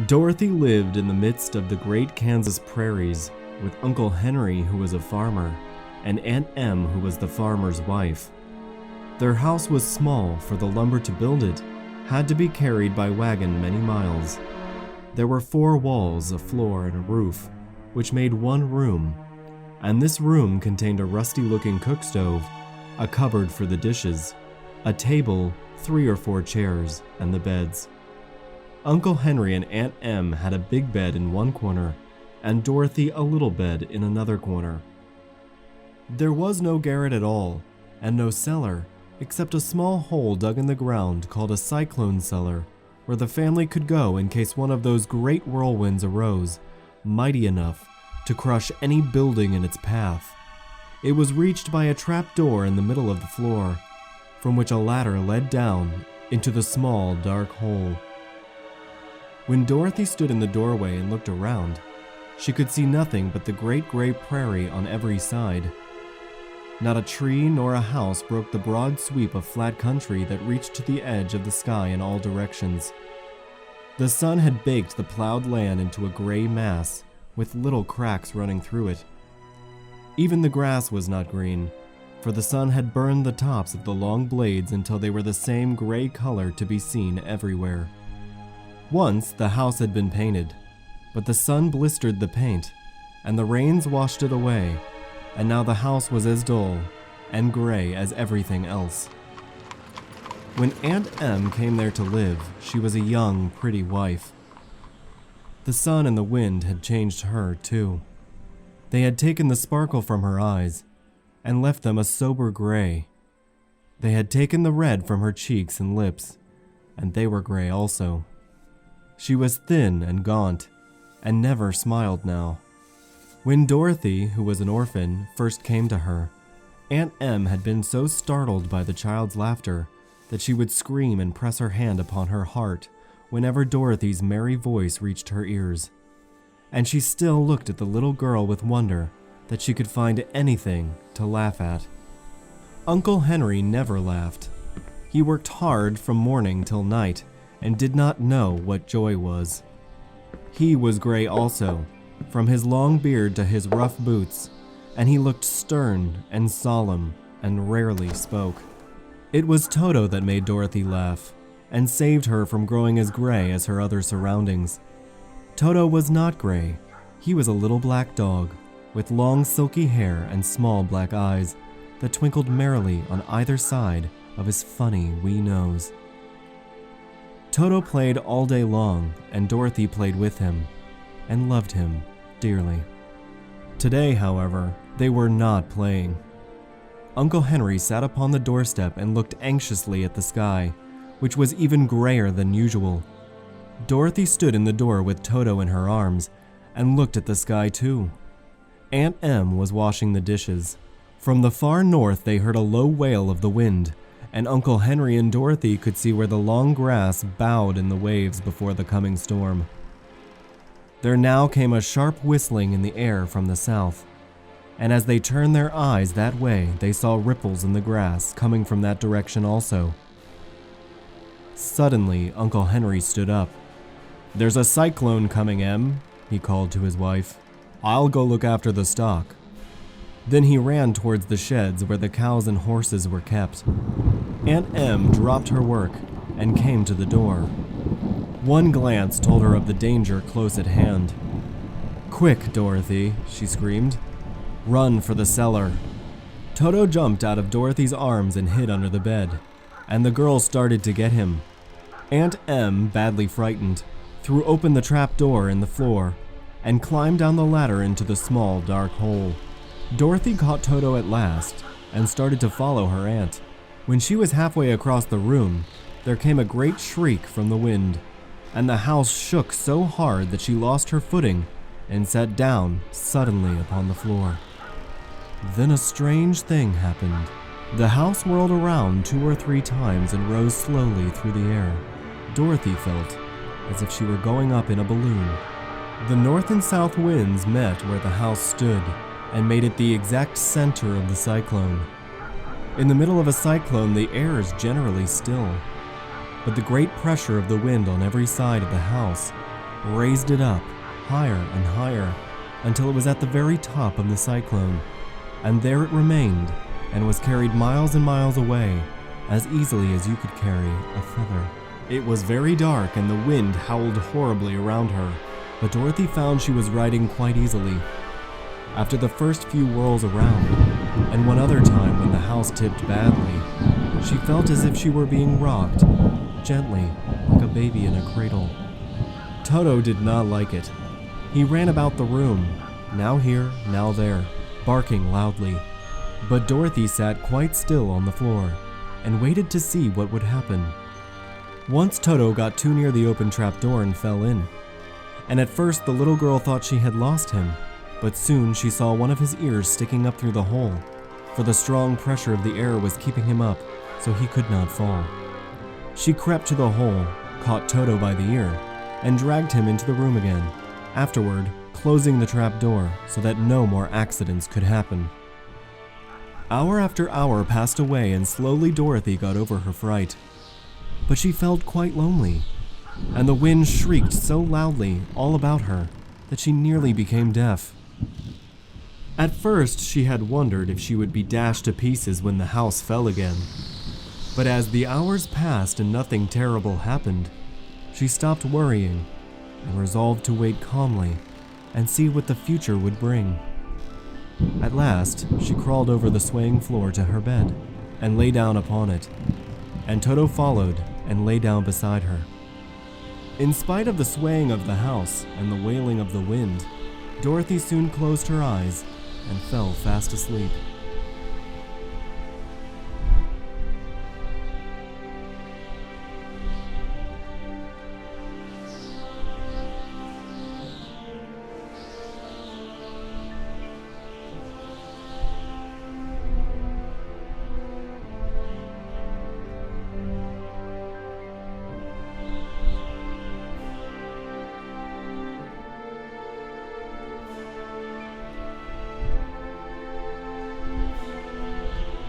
Dorothy lived in the midst of the great Kansas prairies with Uncle Henry, who was a farmer, and Aunt Em, who was the farmer's wife. Their house was small, for the lumber to build it had to be carried by wagon many miles. There were 4 walls, a floor, and a roof, which made one room, and this room contained a rusty-looking cook stove, a cupboard for the dishes, a table, 3 or 4 chairs, and the beds. Uncle Henry and Aunt Em had a big bed in one corner, and Dorothy a little bed in another corner. There was no garret at all, and no cellar, except a small hole dug in the ground called a cyclone cellar, where the family could go in case one of those great whirlwinds arose, mighty enough to crush any building in its path. It was reached by a trap door in the middle of the floor, from which a ladder led down into the small, dark hole. When Dorothy stood in the doorway and looked around, she could see nothing but the great gray prairie on every side. Not a tree nor a house broke the broad sweep of flat country that reached to the edge of the sky in all directions. The sun had baked the plowed land into a gray mass, with little cracks running through it. Even the grass was not green, for the sun had burned the tops of the long blades until they were the same gray color to be seen everywhere. Once the house had been painted, but the sun blistered the paint, and the rains washed it away, and now the house was as dull and gray as everything else. When Aunt Em came there to live, she was a young, pretty wife. The sun and the wind had changed her, too. They had taken the sparkle from her eyes and left them a sober gray. They had taken the red from her cheeks and lips, and they were gray also. She was thin and gaunt, and never smiled now. When Dorothy, who was an orphan, first came to her, Aunt Em had been so startled by the child's laughter that she would scream and press her hand upon her heart whenever Dorothy's merry voice reached her ears. And she still looked at the little girl with wonder that she could find anything to laugh at. Uncle Henry never laughed. He worked hard from morning till night, and did not know what joy was. He was gray also, from his long beard to his rough boots, and he looked stern and solemn and rarely spoke. It was Toto that made Dorothy laugh, and saved her from growing as gray as her other surroundings. Toto was not gray. He was a little black dog, with long silky hair and small black eyes that twinkled merrily on either side of his funny wee nose. Toto played all day long, and Dorothy played with him, and loved him dearly. Today, however, they were not playing. Uncle Henry sat upon the doorstep and looked anxiously at the sky, which was even grayer than usual. Dorothy stood in the door with Toto in her arms, and looked at the sky too. Aunt Em was washing the dishes. From the far north they heard a low wail of the wind, and Uncle Henry and Dorothy could see where the long grass bowed in the waves before the coming storm. There now came a sharp whistling in the air from the south, and as they turned their eyes that way, they saw ripples in the grass coming from that direction also. Suddenly, Uncle Henry stood up. "There's a cyclone coming, Em," he called to his wife. "I'll go look after the stock." Then he ran towards the sheds where the cows and horses were kept. Aunt Em dropped her work and came to the door. One glance told her of the danger close at hand. "Quick, Dorothy," she screamed. "Run for the cellar." Toto jumped out of Dorothy's arms and hid under the bed, and the girl started to get him. Aunt Em, badly frightened, threw open the trap door in the floor and climbed down the ladder into the small, dark hole. Dorothy caught Toto at last and started to follow her aunt. When she was halfway across the room, there came a great shriek from the wind, and the house shook so hard that she lost her footing and sat down suddenly upon the floor. Then a strange thing happened. The house whirled around 2 or 3 times and rose slowly through the air. Dorothy felt as if she were going up in a balloon. The north and south winds met where the house stood and made it the exact center of the cyclone. In the middle of a cyclone, the air is generally still, but the great pressure of the wind on every side of the house raised it up, higher and higher, until it was at the very top of the cyclone, and there it remained, and was carried miles and miles away, as easily as you could carry a feather. It was very dark and the wind howled horribly around her, but Dorothy found she was riding quite easily. After the first few whirls around, and one other time when the house tipped badly, she felt as if she were being rocked, gently, like a baby in a cradle. Toto did not like it. He ran about the room, now here, now there, barking loudly. But Dorothy sat quite still on the floor, and waited to see what would happen. Once Toto got too near the open trapdoor and fell in, and at first the little girl thought she had lost him, but soon she saw one of his ears sticking up through the hole, for the strong pressure of the air was keeping him up so he could not fall. She crept to the hole, caught Toto by the ear, and dragged him into the room again, afterward closing the trapdoor so that no more accidents could happen. Hour after hour passed away and slowly Dorothy got over her fright. But she felt quite lonely, and the wind shrieked so loudly all about her that she nearly became deaf. At first she had wondered if she would be dashed to pieces when the house fell again. But as the hours passed and nothing terrible happened, she stopped worrying and resolved to wait calmly and see what the future would bring. At last, she crawled over the swaying floor to her bed and lay down upon it, and Toto followed and lay down beside her. In spite of the swaying of the house and the wailing of the wind, Dorothy soon closed her eyes and fell fast asleep.